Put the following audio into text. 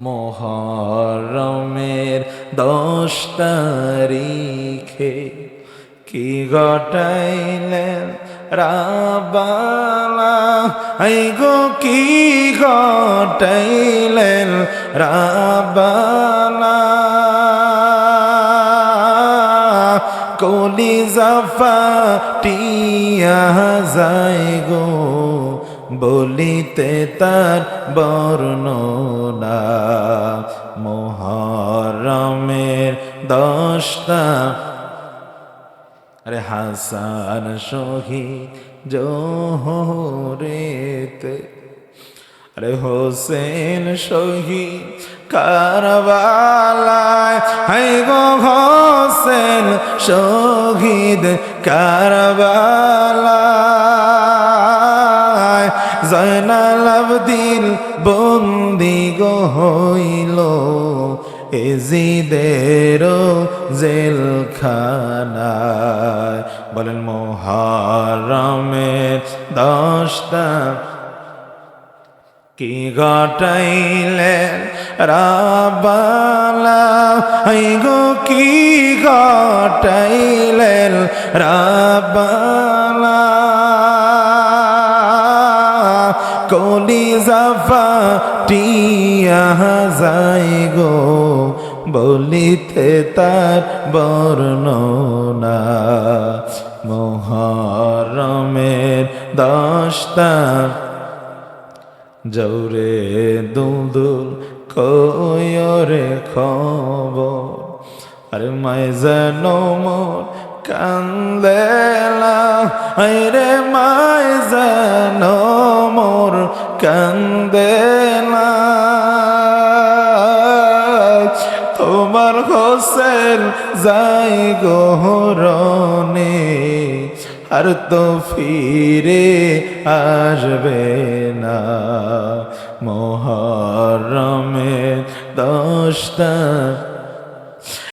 মুহররমের 10 তারিখে কি ঘটাইলেন রাব্বানা, আই গো কি ঘটাইলেন রাব্বানা। কলিজা ফাটিয়া যায় গো বলিতে তার বর্ণনা। মুহররমের 10টা আরে হাসান শহীদ জোহরেতে, আরে হোসেন শহীদ কারবালায়, হাই গো হোসেন শহীদ কারবালায়। জয়নাল আবদিন বন্দি গো হইল এজিদের জেলখানায়। বলেন মুহররমের 10টা কি ঘটাইলেন রাব্বানা, আই গো কি ঘটাইলেন রাব্বানা। কলিজা ফাটিয়া যায় গো বলিতে তার বর্ণনা। মুহররমের 10টা জৌরে দুলদুল কয়রে খবর, আরে মায় যেন মোর কান্দেলা, আরে মায় যেন মোর কান্দেলা। তোমার হোসেন যাই গোহরনে আর তো ফিরে আসবে না। মুহররমের 10টা